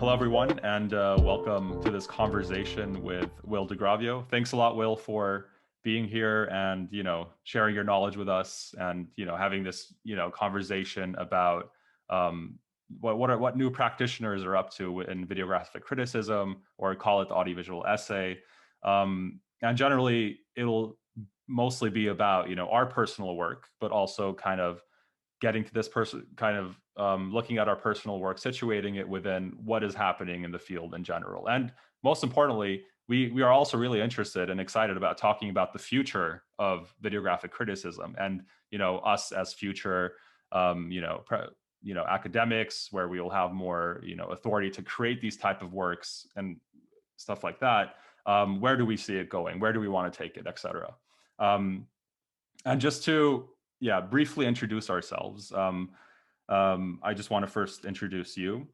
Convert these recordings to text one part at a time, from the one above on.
Hello, everyone, and welcome to this conversation with Will DiGravio. Thanks a lot, Will, for being here and sharing your knowledge with us, and having this conversation about what new practitioners are up to in videographic criticism, or call it the audiovisual essay. And generally, it'll mostly be about our personal work, but also kind of getting to this person, kind of looking at our personal work, situating it within what is happening in the field in general. And most importantly, we are also really interested and excited about talking about the future of videographic criticism, and us as future academics, where we will have more authority to create these type of works and stuff like that. Where do we see it going? Where do we want to take it, etc. And just to briefly introduce ourselves. I just want to first introduce you.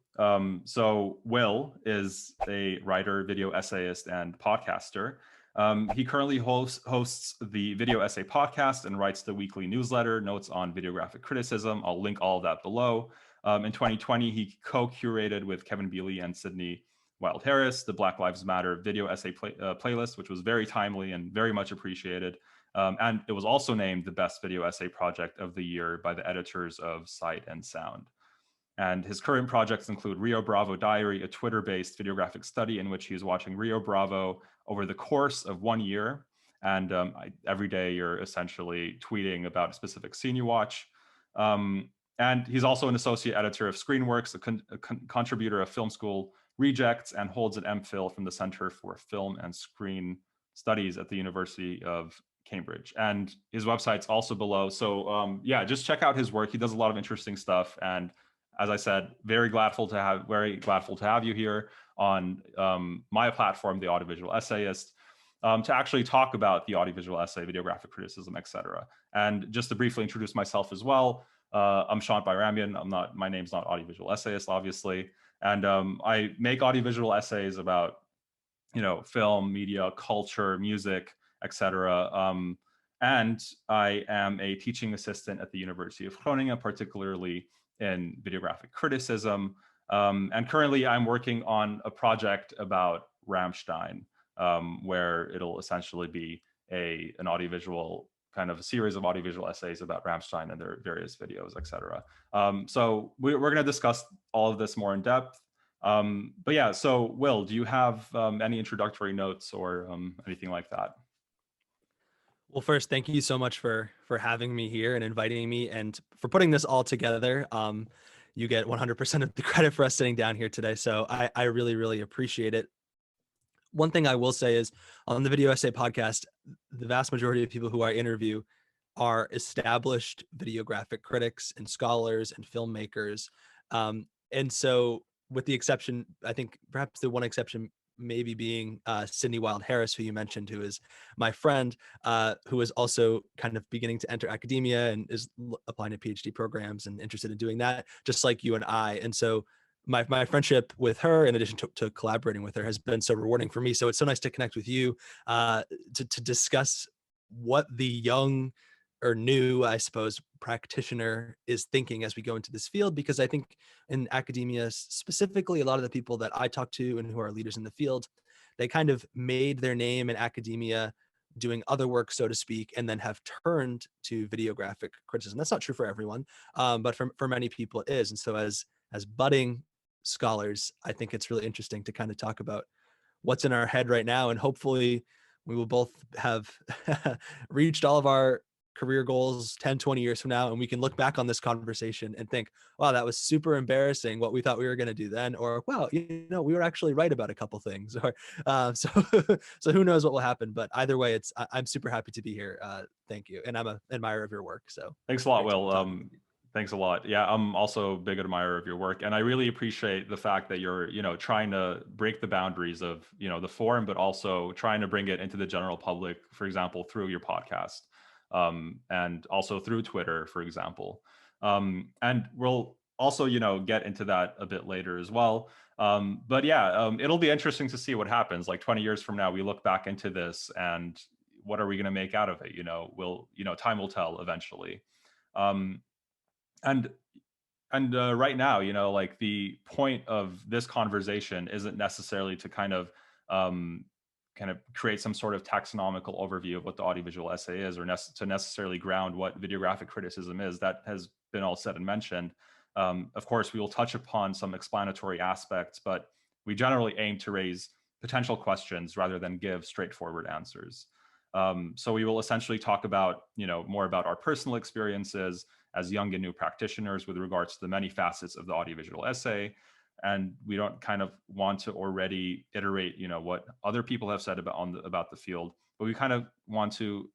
So Will is a writer, video essayist, and podcaster. He currently hosts the Video Essay Podcast and writes the weekly newsletter, Notes on Videographic Criticism. I'll link all of that below. In 2020, he co-curated with Kevin Bealey and Sydney Wild Harris the Black Lives Matter video essay playlist, which was very timely and very much appreciated. And it was also named the best video essay project of the year by the editors of Sight and Sound. And his current projects include Rio Bravo Diary, a Twitter-based videographic study in which he is watching Rio Bravo over the course of 1 year. And every day you're essentially tweeting about a specific scene you watch. And he's also an associate editor of Screenworks, a contributor of Film School Rejects, and holds an MPhil from the Center for Film and Screen Studies at the University of Cambridge. And his website's also below. So just check out his work. He does a lot of interesting stuff. And as I said, very gladful to have you here on my platform, the Audiovisual Essayist, to actually talk about the audiovisual essay, videographic criticism, etc. And just to briefly introduce myself as well, I'm Shant Bayramian. My name's not Audiovisual Essayist, obviously. And I make audiovisual essays about film, media, culture, music, etc. And I am a teaching assistant at the University of Groningen, particularly in videographic criticism. And currently I'm working on a project about Rammstein, where it'll essentially be an audiovisual kind of a series of audiovisual essays about Rammstein and their various videos, etc. So we're going to discuss all of this more in depth. But yeah, so Will, do you have any introductory notes or anything like that? Well, first, thank you so much for having me here and inviting me, and for putting this all together. You get 100% of the credit for us sitting down here today, so I really, really appreciate it. One thing I will say is, on the Video Essay Podcast, the vast majority of people who I interview are established videographic critics and scholars and filmmakers. And so, with the exception, I think perhaps the one exception maybe being Sydney Wild Harris, who you mentioned, who is my friend, who is also kind of beginning to enter academia and is applying to PhD programs and interested in doing that, just like you and I. And so my friendship with her, in addition to collaborating with her, has been so rewarding for me. So it's so nice to connect with you to discuss what the young or new, I suppose, practitioner is thinking as we go into this field, because I think in academia specifically, a lot of the people that I talk to and who are leaders in the field, they kind of made their name in academia doing other work, so to speak, and then have turned to videographic criticism. That's not true for everyone, but for many people it is. And so as budding scholars, I think it's really interesting to kind of talk about what's in our head right now, and hopefully we will both have reached all of our career goals 10, 20 years from now, and we can look back on this conversation and think, wow, that was super embarrassing what we thought we were going to do then, or wow, we were actually right about a couple things, or so who knows what will happen. But either way, I'm super happy to be here. Thank you. And I'm an admirer of your work. So thanks a lot, Will. Thanks a lot. Yeah, I'm also a big admirer of your work, and I really appreciate the fact that you're, trying to break the boundaries of, the forum, but also trying to bring it into the general public, for example, through your podcast, and also through Twitter, for example. And we'll also, get into that a bit later as well. But yeah, it'll be interesting to see what happens. Like 20 years from now, we look back into this, and what are we going to make out of it? Time will tell eventually. And And right now, like the point of this conversation isn't necessarily to um, kind of create some sort of taxonomical overview of what the audiovisual essay is, or to necessarily ground what videographic criticism is. That has been all said and mentioned. Of course, we will touch upon some explanatory aspects, but we generally aim to raise potential questions rather than give straightforward answers. So we will essentially talk about, more about our personal experiences as young and new practitioners with regards to the many facets of the audiovisual essay. And we don't kind of want to already iterate, what other people have said about the field, but we kind of want to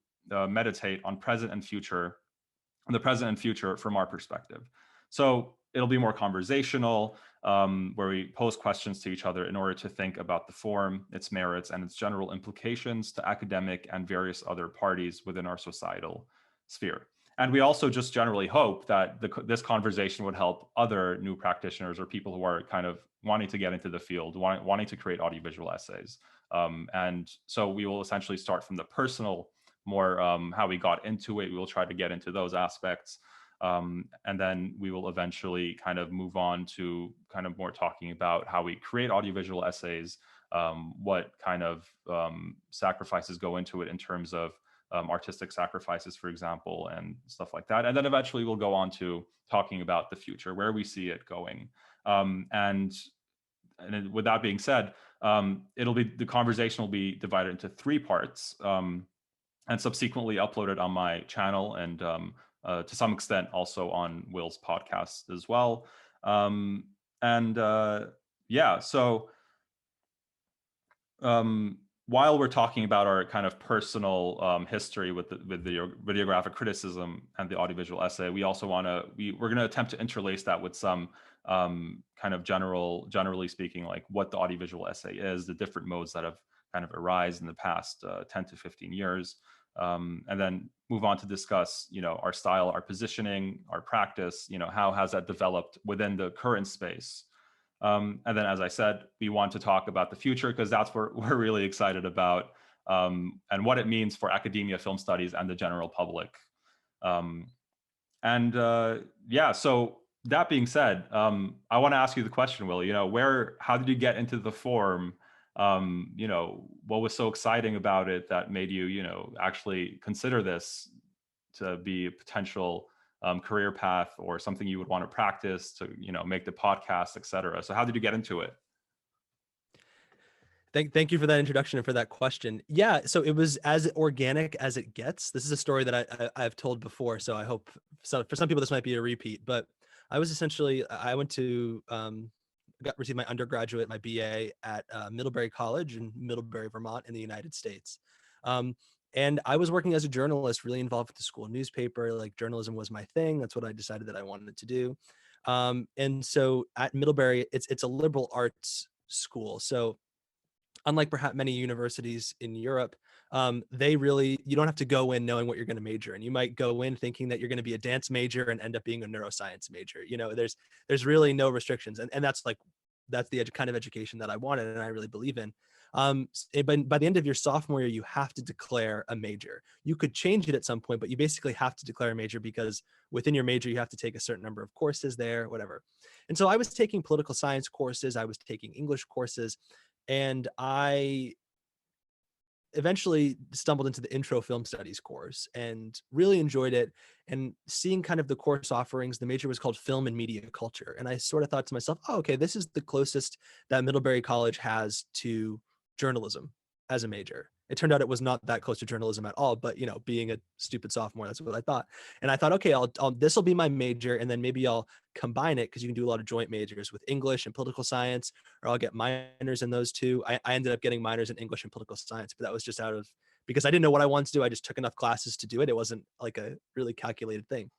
meditate on the present and future from our perspective. So it'll be more conversational, where we pose questions to each other in order to think about the form, its merits, and its general implications to academic and various other parties within our societal sphere. And we also just generally hope that this conversation would help other new practitioners or people who are kind of wanting to get into the field, wanting to create audiovisual essays. And so we will essentially start from the personal, more how we got into it. We will try to get into those aspects. And then we will eventually kind of move on to kind of more talking about how we create audiovisual essays, what kind of sacrifices go into it in terms of artistic sacrifices, for example, and stuff like that. And then eventually we'll go on to talking about the future, where we see it going. And with that being said, the conversation will be divided into 3 parts, and subsequently uploaded on my channel, and to some extent also on Will's podcast as well. Yeah, so while we're talking about our kind of personal history with the videographic criticism and the audiovisual essay, we also we're going to attempt to interlace that with some kind of generally speaking, like what the audiovisual essay is, the different modes that have kind of arisen in the past 10 to 15 years, and then move on to discuss, our style, our positioning, our practice, how has that developed within the current space. And then, as I said, we want to talk about the future, because that's what we're really excited about, and what it means for academia, film studies, and the general public. Yeah, so that being said, I want to ask you the question, Will, how did you get into the form? What was so exciting about it that made you, actually consider this to be a potential career path, or something you would want to practice to, make the podcast, et cetera? So how did you get into it? Thank you for that introduction and for that question. Yeah, so it was as organic as it gets. This is a story that I've told before, so I hope for some people this might be a repeat. But I went to received my undergraduate, my BA at Middlebury College in Middlebury, Vermont, in the United States. And I was working as a journalist, really involved with the school newspaper. Like, journalism was my thing. That's what I decided that I wanted to do. And so at Middlebury, it's a liberal arts school. So unlike perhaps many universities in Europe, you don't have to go in knowing what you're going to major in. You might go in thinking that you're going to be a dance major and end up being a neuroscience major. There's really no restrictions. And that's the kind of education that I wanted and I really believe in. But by the end of your sophomore year, you have to declare a major. You could change it at some point, but you basically have to declare a major, because within your major, you have to take a certain number of courses there, whatever. And so I was taking political science courses, I was taking English courses, and I eventually stumbled into the intro film studies course and really enjoyed it. And seeing kind of the course offerings, the major was called film and media culture. And I sort of thought to myself, oh, okay, this is the closest that Middlebury College has to journalism as a major. It turned out it was not that close to journalism at all, but being a stupid sophomore, that's what I thought. And I thought, okay, this will be my major, and then maybe I'll combine it, because you can do a lot of joint majors with English and political science, or I'll get minors in those two. I ended up getting minors in English and political science, but that was just because I didn't know what I wanted to do. I just took enough classes to do it. It wasn't like a really calculated thing.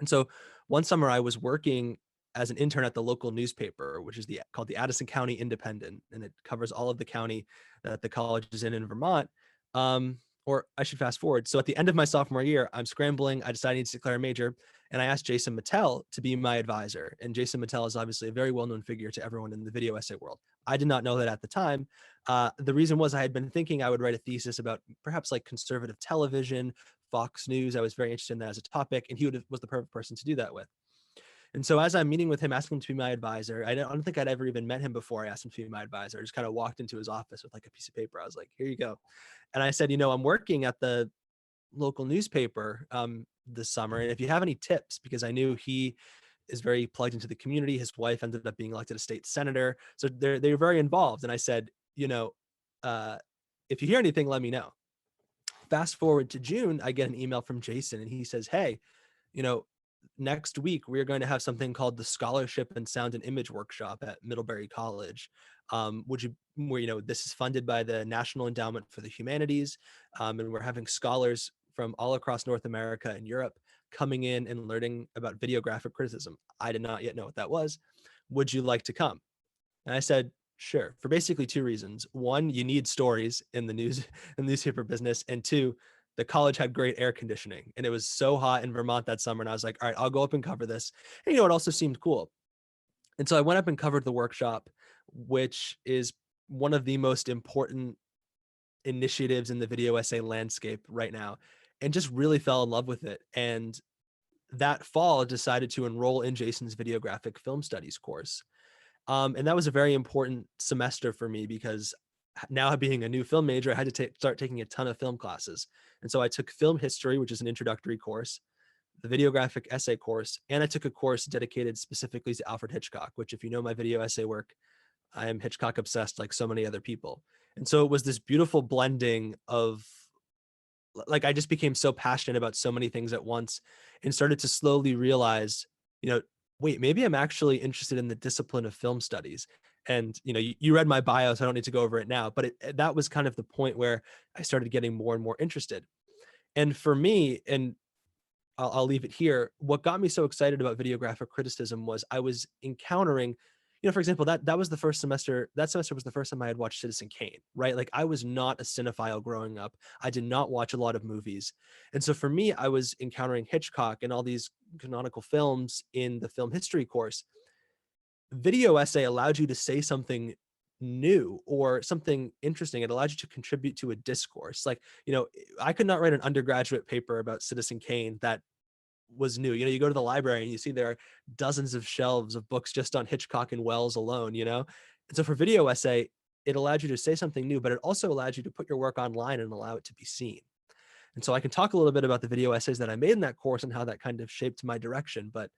And so one summer I was working as an intern at the local newspaper, which is called the Addison County Independent, and it covers all of the county that the college is in Vermont. Or I should fast forward. So at the end of my sophomore year, I'm scrambling. I decided I need to declare a major, and I asked Jason Mattel to be my advisor. And Jason Mattel is obviously a very well-known figure to everyone in the video essay world. I did not know that at the time. The reason was I had been thinking I would write a thesis about perhaps like conservative television, Fox News. I was very interested in that as a topic, and he was the perfect person to do that with. And so as I'm meeting with him, asking him to be my advisor, I don't think I'd ever even met him before I asked him to be my advisor. I just kind of walked into his office with like a piece of paper. I was like, here you go. And I said, I'm working at the local newspaper this summer. And if you have any tips, because I knew he is very plugged into the community. His wife ended up being elected a state senator. So they're very involved. And I said, uh, if you hear anything, let me know. Fast forward to June, I get an email from Jason and he says, hey, you know, next week we're going to have something called the Scholarship and Sound and Image Workshop at Middlebury College. This is funded by the National Endowment for the Humanities. And we're having scholars from all across North America and Europe coming in and learning about videographic criticism. I did not yet know what that was. Would you like to come? And I said, sure, for basically two reasons. One, you need stories in the newspaper business. And two, the college had great air conditioning and it was so hot in Vermont that summer. And I was like, all right, I'll go up and cover this. And it also seemed cool. And so I went up and covered the workshop, which is one of the most important initiatives in the video essay landscape right now, and just really fell in love with it. And that fall decided to enroll in Jason's videographic film studies course. And that was a very important semester for me because now being a new film major, I had to start taking a ton of film classes. And so I took film history, which is an introductory course, the videographic essay course, and I took a course dedicated specifically to Alfred Hitchcock, which if you know my video essay work, I am Hitchcock obsessed like so many other people. And so it was this beautiful blending of I just became so passionate about so many things at once and started to slowly realize, wait, maybe I'm actually interested in the discipline of film studies. And, you read my bio, so I don't need to go over it now, but that was kind of the point where I started getting more and more interested. And for me, and I'll leave it here, what got me so excited about videographic criticism was I was encountering, for example, that was the first semester, that semester was the first time I had watched Citizen Kane, right? Like I was not a cinephile growing up. I did not watch a lot of movies. And so for me, I was encountering Hitchcock and all these canonical films in the film history course. Video essay allowed you to say something new or something interesting. It allowed you to contribute to a discourse. I could not write an undergraduate paper about Citizen Kane that was new. You go to the library and you see there are dozens of shelves of books just on Hitchcock and Wells alone, And so for video essay, it allowed you to say something new, but it also allowed you to put your work online and allow it to be seen. And so I can talk a little bit about the video essays that I made in that course and how that kind of shaped my direction, but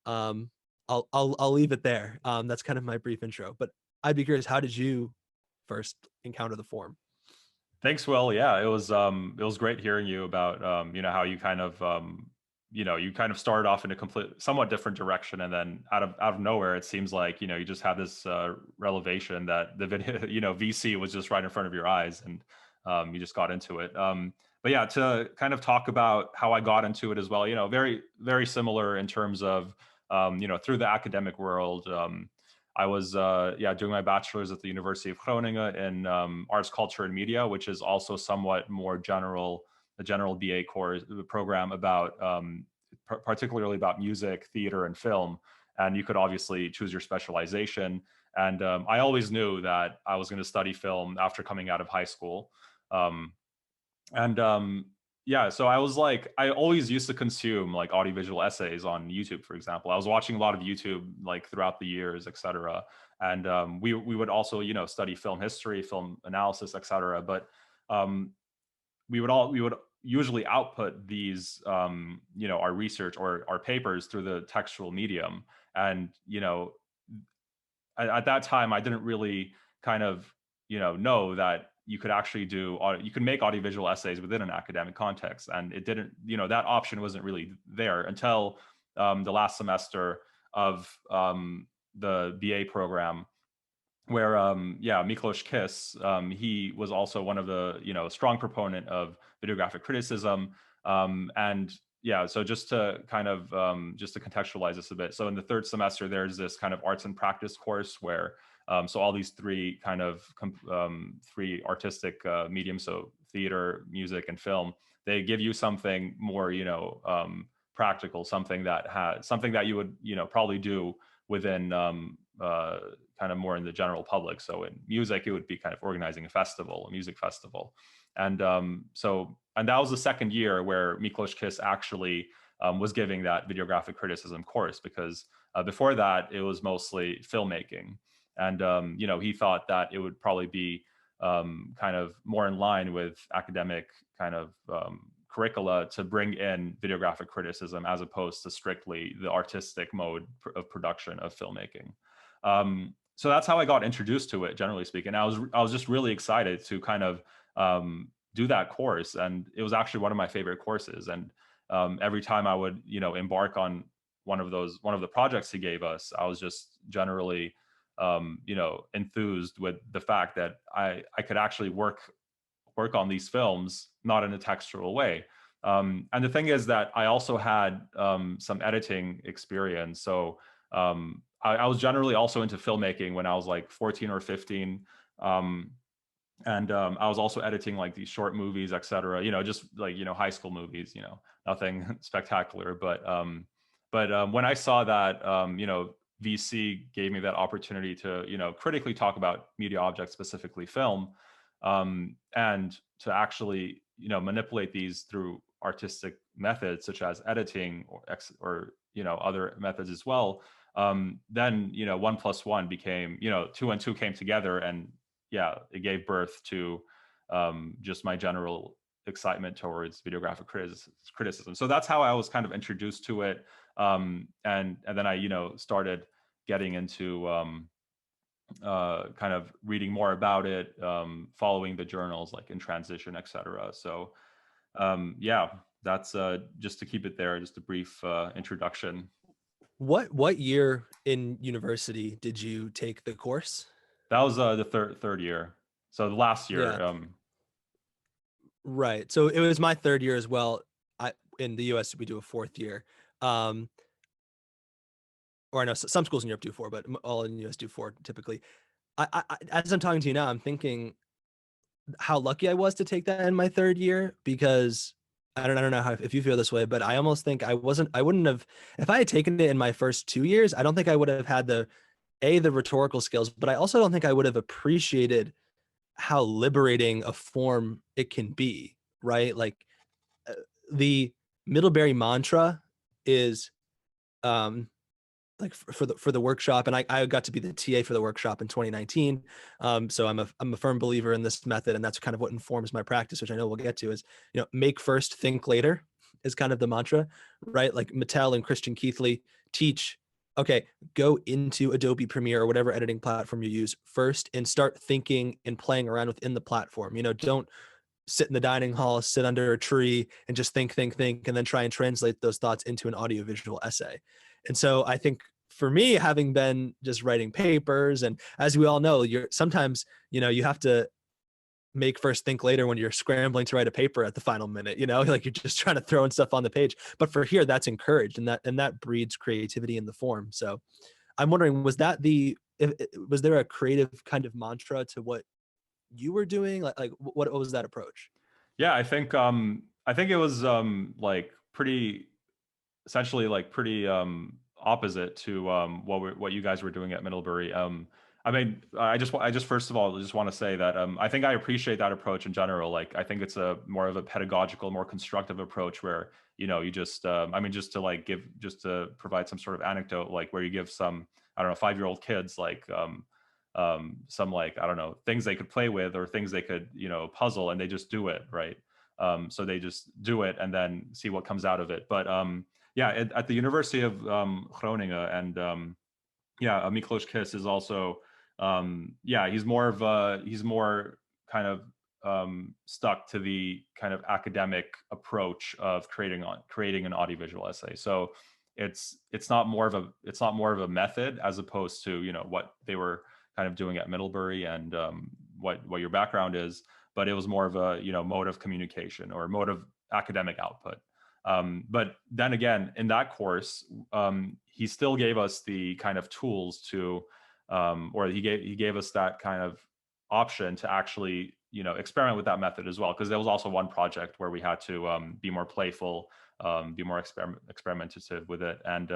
I'll leave it there. That's kind of my brief intro, but I'd be curious, how did you first encounter the form? Thanks, Will. Yeah, it was great hearing you about how you kind of you kind of started off in a somewhat different direction, and then out of nowhere, it seems like you just had this revelation that the video VC was just right in front of your eyes, and you just got into it. But yeah, to kind of talk about how I got into it as well, very very similar in terms of through the academic world. I was doing my bachelor's at the University of Groningen in arts, culture, and media, which is also somewhat more a general BA course program about particularly about music, theater, and film. And you could obviously choose your specialization. And I always knew that I was going to study film after coming out of high school. So I was like, I always used to consume like audiovisual essays on YouTube, for example. I was watching a lot of YouTube like throughout the years, et cetera. And we would also, study film history, film analysis, et cetera. But we would usually output these, our research or our papers through the textual medium. And, at that time, I didn't really kind of, know that you could actually you can make audiovisual essays within an academic context. And it didn't, that option wasn't really there until the last semester of the BA program, where Miklos Kiss, he was also one of the strong proponent of videographic criticism. So just to kind of just to contextualize this a bit, so in the third semester there's this kind of arts and practice course where so all these three kind of three artistic mediums, so theater, music, and film, they give you something more practical, something that you would probably do within kind of more in the general public. So in music, it would be kind of organizing a music festival. And and that was the second year where Miklos Kiss actually was giving that videographic criticism course, because Before that, it was mostly filmmaking. And, he thought that it would probably be kind of more in line with academic kind of curricula to bring in videographic criticism as opposed to strictly the artistic mode of production of filmmaking. So that's how I got introduced to it, generally speaking. I was just really excited to kind of do that course, and it was actually one of my favorite courses. And every time I would, embark on one of the projects he gave us, I was just generally, enthused with the fact that I could actually work on these films, not in a textual way. And the thing is that I also had some editing experience. So I was generally also into filmmaking when I was like 14 or 15. And I was also editing like these short movies, etc. Just like, high school movies, nothing spectacular. But when I saw that, VC gave me that opportunity to, critically talk about media objects, specifically film, and to actually, manipulate these through artistic methods such as editing or other methods as well. Then 1+1 became, 2 and 2 came together, and yeah, it gave birth to just my general excitement towards videographic criticism. So that's how I was kind of introduced to it. And then I, started getting into kind of reading more about it, following the journals like In Transition, etc. So yeah, that's just to keep it there, just a brief introduction. What year in university did you take the course? That was the third year. So the last year. Yeah. Right. So it was my third year as well. In the US, we do a fourth year. Or I know some schools in Europe do 4, but all in the US do 4 typically. As I'm talking to you now, I'm thinking how lucky I was to take that in my third year, because I don't know if you feel this way, but I almost think I wouldn't have, if I had taken it in my first 2 years, I don't think I would have had the rhetorical skills, but I also don't think I would have appreciated how liberating a form it can be, right? Like the Middlebury mantra is like for the workshop, and I got to be the TA for the workshop in 2019. So I'm a firm believer in this method, and that's kind of what informs my practice, which I know we'll get to, is make first, think later is kind of the mantra, right? Like Mattel and Christian Keithley teach, okay, go into Adobe Premiere or whatever editing platform you use first and start thinking and playing around within the platform. Don't sit in the dining hall, sit under a tree and just think, and then try and translate those thoughts into an audiovisual essay. And so I think for me, having been just writing papers, and as we all know, sometimes, you have to make first, think later when you're scrambling to write a paper at the final minute, like you're just trying to throw in stuff on the page. But for here, that's encouraged, and that breeds creativity in the form. So I'm wondering, was there a creative kind of mantra to what you were doing? Like what was that approach? Yeah, I think it was like pretty essentially like pretty opposite to what you guys were doing at Middlebury. I mean, I just first of all just want to say that I think I appreciate that approach in general. Like, I think it's a more of a pedagogical, more constructive approach where you just I mean, just to provide some sort of anecdote, like where you give some, I don't know, 5-year-old kids like some, like, I don't know, things they could play with or things they could puzzle, and they just do it, right? So they just do it and then see what comes out of it. But yeah, at the University of Groningen, and Miklos Kiss is also he's more kind of stuck to the kind of academic approach of creating an audiovisual essay. So it's not more of a method, as opposed to what they were kind of doing at Middlebury, and what your background is, but it was more of a mode of communication or mode of academic output. But then again, in that course, he still gave us the kind of tools to, or he gave us that kind of option to actually experiment with that method as well, because there was also one project where we had to be more playful, be more experimentative with it, and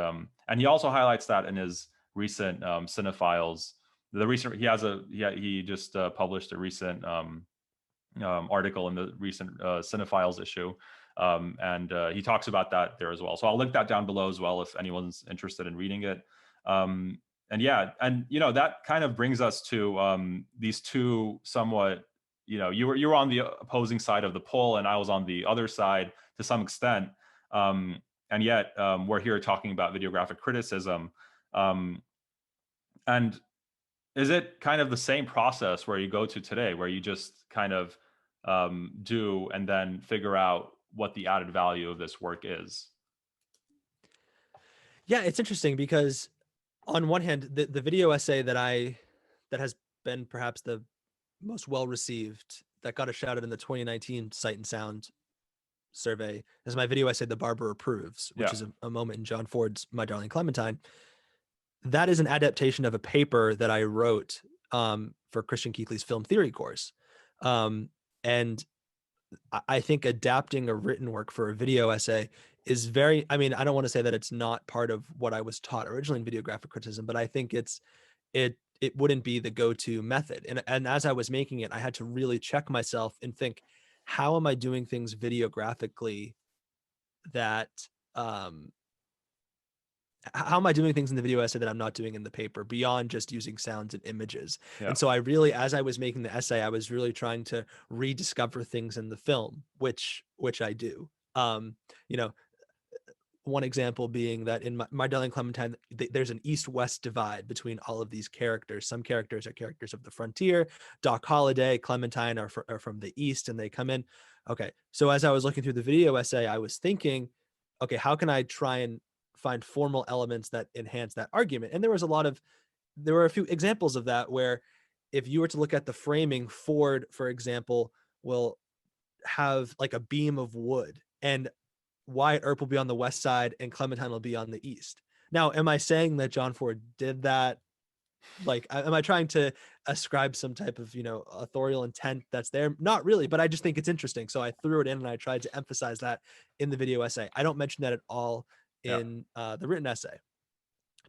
he also highlights that in his recent Cinephiles. He just published a recent article in the recent Cinephiles issue. And he talks about that there as well. So I'll link that down below as well if anyone's interested in reading it. And yeah, and that kind of brings us to these two somewhat, you were on the opposing side of the pole, and I was on the other side to some extent. And yet we're here talking about videographic criticism. And is it kind of the same process where you go to today, where you just kind of do and then figure out what the added value of this work is? Yeah, it's interesting because on one hand, the video essay that has been perhaps the most well received, that got a shout out in the 2019 Sight and Sound survey, is my video essay, "The Barber Approves," which is a moment in John Ford's My Darling Clementine. That is an adaptation of a paper that I wrote for Christian Keekly's film theory course. And I think adapting a written work for a video essay is very, I mean, I don't want to say that it's not part of what I was taught originally in videographic criticism, but I think it wouldn't be the go-to method. And as I was making it, I had to really check myself and think, how am I doing things videographically that how am I doing things in the video essay that I'm not doing in the paper, beyond just using sounds and images? And so I really, as I was making the essay, I was really trying to rediscover things in the film, which I do. One example being that in My Darling Clementine, there's an east-west divide between all of these characters. Some characters are characters of the frontier. Doc Holliday, Clementine are from the east, and they come in. Okay, so as I was looking through the video essay, I was thinking, okay, how can I try and find formal elements that enhance that argument? And there were a few examples of that, where if you were to look at the framing, Ford, for example, will have like a beam of wood, and Wyatt Earp will be on the west side and Clementine will be on the east. Now, am I saying that John Ford did that? Like, am I trying to ascribe some type of, authorial intent that's there? Not really, but I just think it's interesting. So I threw it in and I tried to emphasize that in the video essay. I don't mention that at all in the written essay.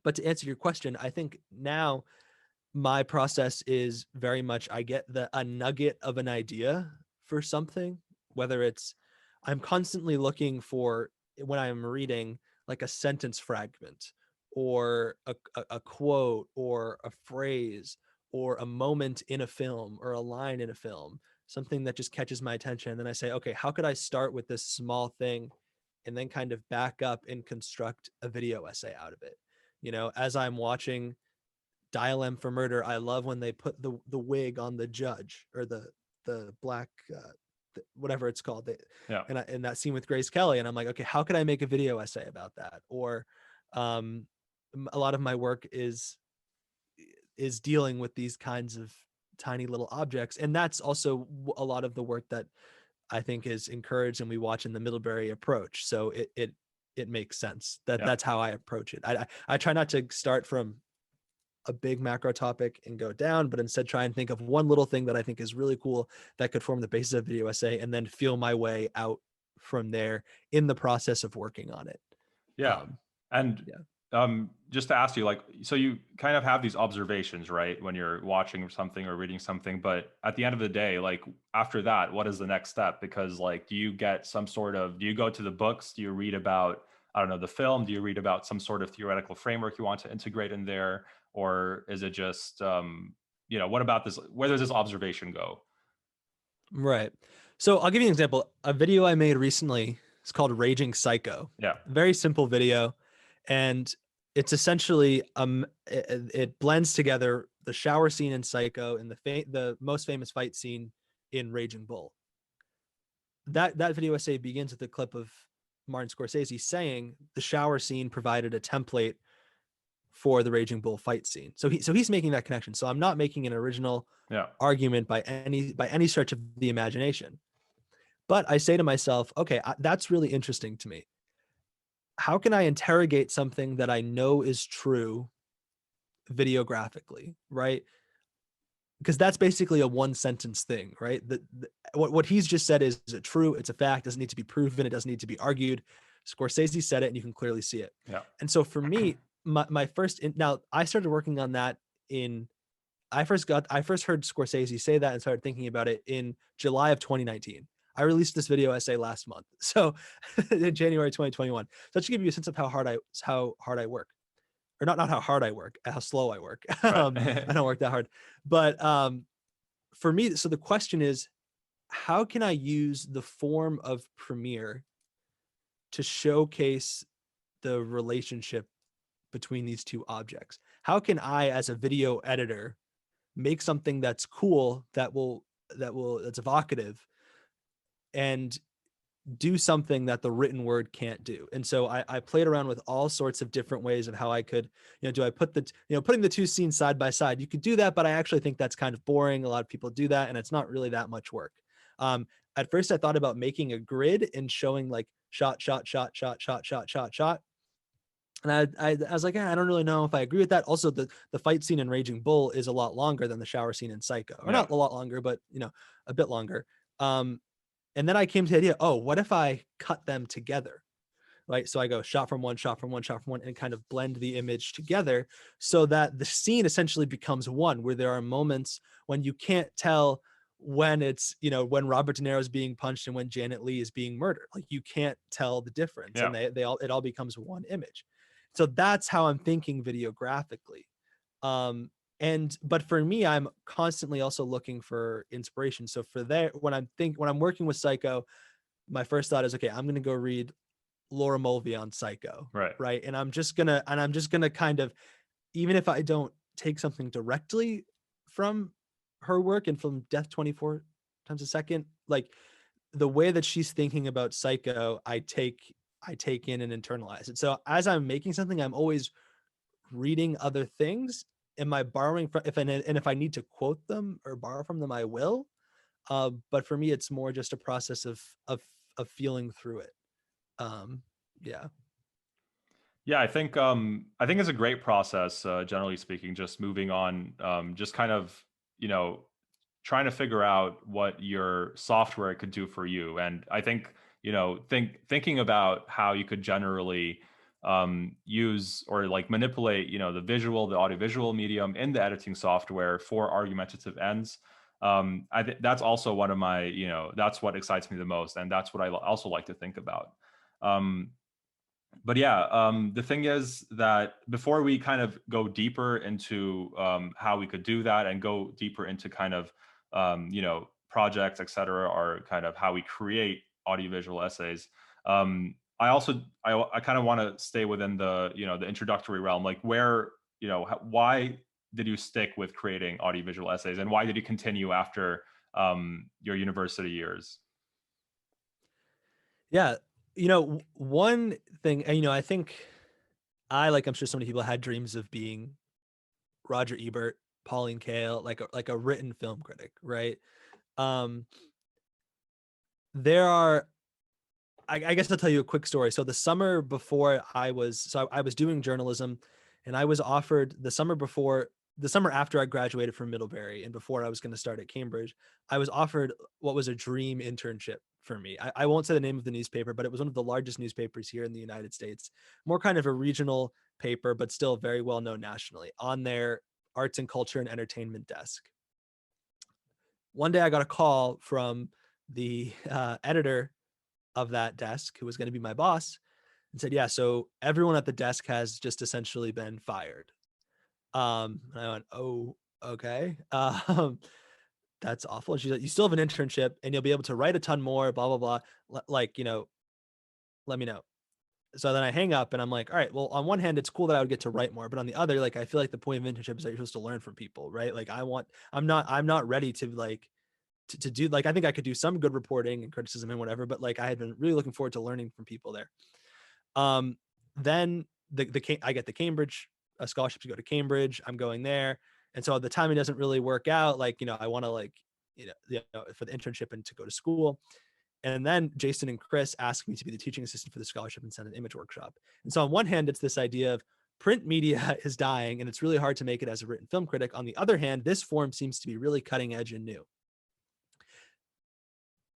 But to answer your question, I think now my process is very much, I get a nugget of an idea for something, whether it's, I'm constantly looking for, when I'm reading, like a sentence fragment or a quote or a phrase or a moment in a film or a line in a film, something that just catches my attention. And then I say, okay, how could I start with this small thing and then kind of back up and construct a video essay out of it? As I'm watching Dial M for Murder, I love when they put the wig on the judge, or the black whatever it's called, and that scene with Grace Kelly, and I'm like, okay, how could I make a video essay about that? Or a lot of my work is dealing with these kinds of tiny little objects, and that's also a lot of the work that I think is encouraged and we watch in the Middlebury approach. So it makes sense that that's how I approach it. I try not to start from a big macro topic and go down, but instead try and think of one little thing that I think is really cool that could form the basis of a video essay, and then feel my way out from there in the process of working on it. Just to ask you, like, so you kind of have these observations, right, when you're watching something or reading something, but at the end of the day, like, after that, what is the next step? Because, like, do you get do you go to the books? Do you read about, I don't know, the film? Do you read about some sort of theoretical framework you want to integrate in there? Or is it just, what about this? Where does this observation go? Right. So I'll give you an example. A video I made recently is called Raging Psycho. Yeah. Very simple video. And it's essentially, it blends together the shower scene in Psycho and the most famous fight scene in Raging Bull. That video essay begins with a clip of Martin Scorsese saying the shower scene provided a template for the Raging Bull fight scene. So he's making that connection. So I'm not making an original argument by any stretch of the imagination. But I say to myself, okay, that's really interesting to me. How can I interrogate something that I know is true videographically, right? Because that's basically a one sentence thing, right? What he's just said is it true? It's a fact. It doesn't need to be proven. It doesn't need to be argued. Scorsese said it, and you can clearly see it. Yeah. And so for me, my first, now I started working on that I first heard Scorsese say that and started thinking about it in July of 2019. I released this video essay last month. So in January 2021. So that should give you a sense of how hard I work. or not how hard I work, how slow I work. Right. I don't work that hard. But for me, so the question is, how can I use the form of Premiere to showcase the relationship between these two objects? How can I, as a video editor, make something that's cool, that's evocative, and do something that the written word can't do? And so I played around with all sorts of different ways of how I could, do I put putting the two scenes side by side? You could do that, but I actually think that's kind of boring. A lot of people do that, and it's not really that much work. At first I thought about making a grid and showing like shot, shot, shot, shot, shot, shot, shot, shot. And I was like, I don't really know if I agree with that. Also, the fight scene in Raging Bull is a lot longer than the shower scene in Psycho, or Yeah. not a lot longer, but a bit longer. And then I came to the idea, oh, what if I cut them together? Right. So I go shot from one, shot from one, shot from one, and kind of blend the image together so that the scene essentially becomes one, where there are moments when you can't tell when it's, when Robert De Niro is being punched and when Janet Leigh is being murdered. Like, you can't tell the difference, Yeah. and it all becomes one image. So that's how I'm thinking videographically. But for me, I'm constantly also looking for inspiration. So when I'm working with Psycho, my first thought is, okay, I'm going to go read Laura Mulvey on Psycho. Right. Right. And I'm just gonna kind of, even if I don't take something directly from her work and from Death 24 Times a Second, like the way that she's thinking about Psycho, I take in and internalize it. So as I'm making something, I'm always reading other things. Am I borrowing from, if I need to quote them or borrow from them, I will. But for me, it's more just a process of feeling through it. Yeah. Yeah, I think it's a great process, generally speaking, just moving on, just kind of, you know, trying to figure out what your software could do for you. And I think, thinking about how you could generally use or like manipulate, the audiovisual medium in the editing software for argumentative ends. I think that's also one of my, that's what excites me the most. And that's what I also like to think about. But yeah, the thing is that before we kind of go deeper into how we could do that and go deeper into kind of, projects, et cetera, or kind of how we create audiovisual essays, I kind of want to stay within the, the introductory realm, like where, why did you stick with creating audiovisual essays, and why did you continue after your university years? Yeah. One thing, and I think like I'm sure so many people had dreams of being Roger Ebert, Pauline Kael, like a written film critic, right? Um, there are, I guess I'll tell you a quick story. So the summer before I was doing journalism, and I was offered the summer after I graduated from Middlebury and before I was going to start at Cambridge, I was offered what was a dream internship for me. I won't say the name of the newspaper, but it was one of the largest newspapers here in the United States, more kind of a regional paper, but still very well known nationally, on their arts and culture and entertainment desk. One day I got a call from the editor of that desk, who was going to be my boss, and said, yeah, so everyone at the desk has just essentially been fired. And I went, oh, okay. That's awful. And she's like, you still have an internship and you'll be able to write a ton more, blah, blah, blah. Let me know. So then I hang up and I'm like, all right, well, on one hand, it's cool that I would get to write more, but on the other, like, I feel like the point of internship is that you're supposed to learn from people, right? Like I'm not ready to to do, like, I think I could do some good reporting and criticism and whatever, but like I had been really looking forward to learning from people there. Then I get the Cambridge a scholarship to go to Cambridge. I'm going there. And so the timing doesn't really work out. Like, I want to for the internship and to go to school. And then Jason and Chris asked me to be the teaching assistant for the scholarship and send an image workshop. And so on one hand, it's this idea of print media is dying and it's really hard to make it as a written film critic. On the other hand, this form seems to be really cutting edge and new.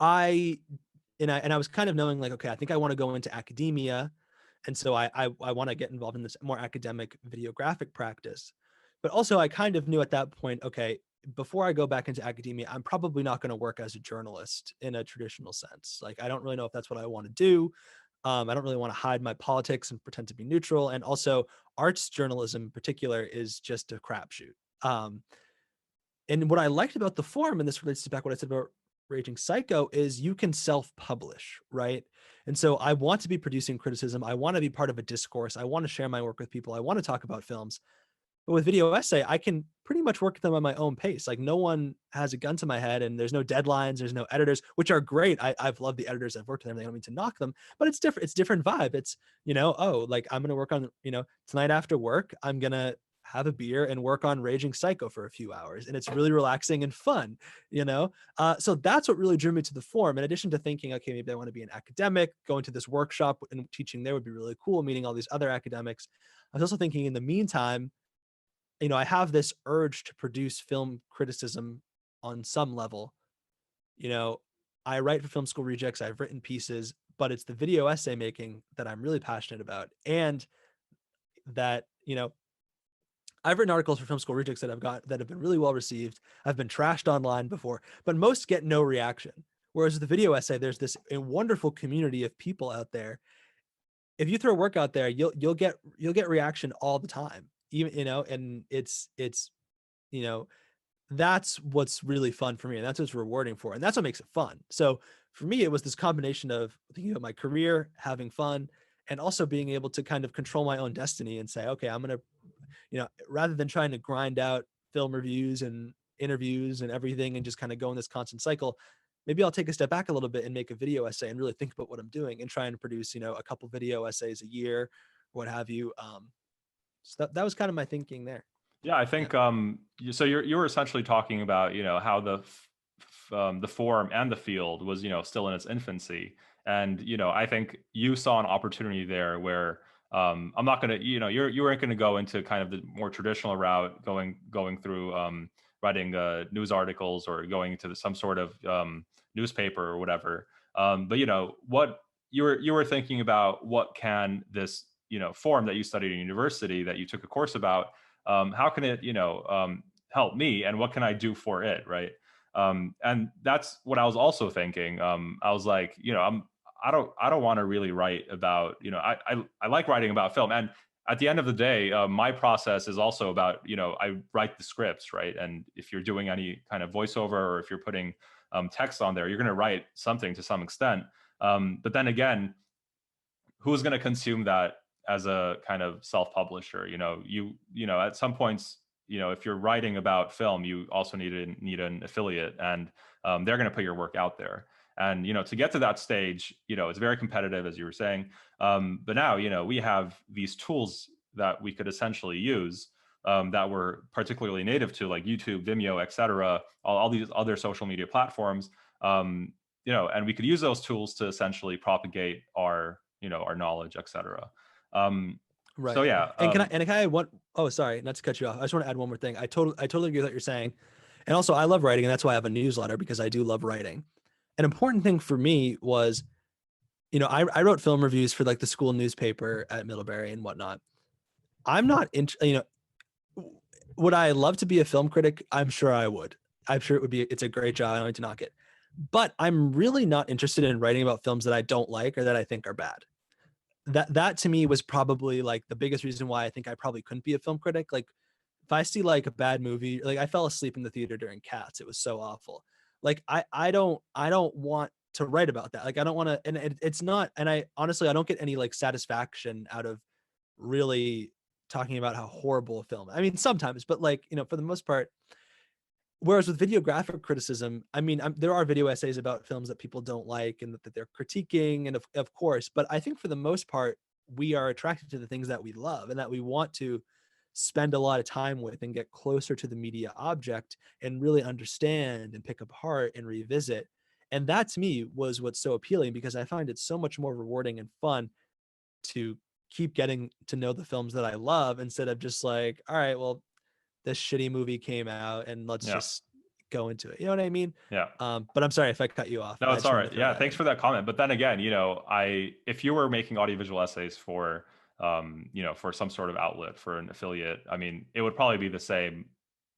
I was kind of knowing, like, okay, I think I want to go into academia. And so I want to get involved in this more academic videographic practice. But also I kind of knew at that point, okay, before I go back into academia, I'm probably not going to work as a journalist in a traditional sense. Like, I don't really know if that's what I want to do. I don't really want to hide my politics and pretend to be neutral. And also, arts journalism in particular is just a crapshoot. And what I liked about the forum, and this relates to back what I said about Raging Psycho, is you can self-publish, right? And so I want to be producing criticism. I want to be part of a discourse. I want to share my work with people. I want to talk about films. But with video essay, I can pretty much work them at my own pace. Like no one has a gun to my head, and there's no deadlines, there's no editors, which are great. I've loved the editors I've worked with them. I don't mean to knock them, but it's different. It's different vibe. It's, oh, like I'm gonna work on, tonight after work, I'm gonna have a beer and work on Raging Psycho for a few hours, and it's really relaxing and fun. So that's what really drew me to the forum. In addition to thinking, okay, maybe I want to be an academic, going to this workshop and teaching there would be really cool, meeting all these other academics. I was also thinking in the meantime, I have this urge to produce film criticism on some level. I write for Film School Rejects, I've written pieces, but it's the video essay making that I'm really passionate about. And that, I've written articles for Film School Rejects that have been really well received. I've been trashed online before, but most get no reaction. Whereas with the video essay, there's this wonderful community of people out there. If you throw work out there, you'll get reaction all the time. Even, and it's that's what's really fun for me, and that's what's rewarding for, and that's what makes it fun. So for me, it was this combination of thinking about my career, having fun, and also being able to kind of control my own destiny and say, okay, I'm gonna, rather than trying to grind out film reviews and interviews and everything and just kind of go in this constant cycle, maybe I'll take a step back a little bit and make a video essay and really think about what I'm doing and try and produce, a couple video essays a year, what have you. So that was kind of my thinking there. Yeah, I think so you were essentially talking about how the forum and the field was still in its infancy, and I think you saw an opportunity there where I'm not gonna you weren't gonna go into kind of the more traditional route, going through writing news articles or going into some sort of newspaper or whatever. But what you were thinking about, what can this forum that you studied in university, that you took a course about, how can it help me, and what can I do for it, right? And that's what I was also thinking. I was like, I don't want to really write about, I like writing about film, and at the end of the day, my process is also about, I write the scripts, right? And if you're doing any kind of voiceover, or if you're putting text on there, you're going to write something to some extent. But then again, who's going to consume that as a kind of self-publisher? At some points, if you're writing about film, you also need an affiliate, and they're going to put your work out there. And to get to that stage, it's very competitive, as you were saying. But now we have these tools that we could essentially use, that were particularly native to, like, YouTube, Vimeo, etc., all these other social media platforms. And we could use those tools to essentially propagate our knowledge, etc. Right. So yeah. And can I add one? Oh, sorry, not to cut you off. I just want to add one more thing. I totally agree with what you're saying. And also, I love writing, and that's why I have a newsletter, because I do love writing. An important thing for me was, I wrote film reviews for like the school newspaper at Middlebury and whatnot. I'm not would I love to be a film critic? I'm sure I would. I'm sure it's a great job. I don't need to knock it. But I'm really not interested in writing about films that I don't like or that I think are bad. That to me was probably like the biggest reason why I think I probably couldn't be a film critic. Like if I see like a bad movie, like I fell asleep in the theater during Cats. It was so awful. Like I don't want to write about that. Like I don't want to, and it's not, and I honestly, I don't get any like satisfaction out of really talking about how horrible a film. I mean, sometimes, but like, for the most part. Whereas with videographic criticism, I mean, there are video essays about films that people don't like and that they're critiquing, and of course, but I think for the most part, we are attracted to the things that we love and that we want to spend a lot of time with and get closer to the media object and really understand and pick apart and revisit. And that to me was what's so appealing, because I find it so much more rewarding and fun to keep getting to know the films that I love, instead of just like, all right, well, this shitty movie came out and let's just go into it. You know what I mean? Yeah. But I'm sorry if I cut you off. No, it's all right. Yeah, thanks for that comment. But then again, if you were making audiovisual essays for, for some sort of outlet, for an affiliate, I mean, it would probably be the same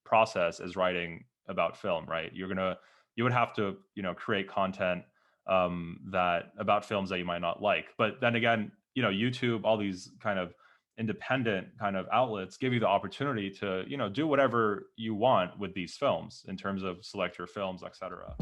process as writing about film, right? You would have to, create content, that about films that you might not like. But then again, you know, YouTube, all these kind of independent kind of outlets give you the opportunity to, you know, do whatever you want with these films in terms of select your films, etc.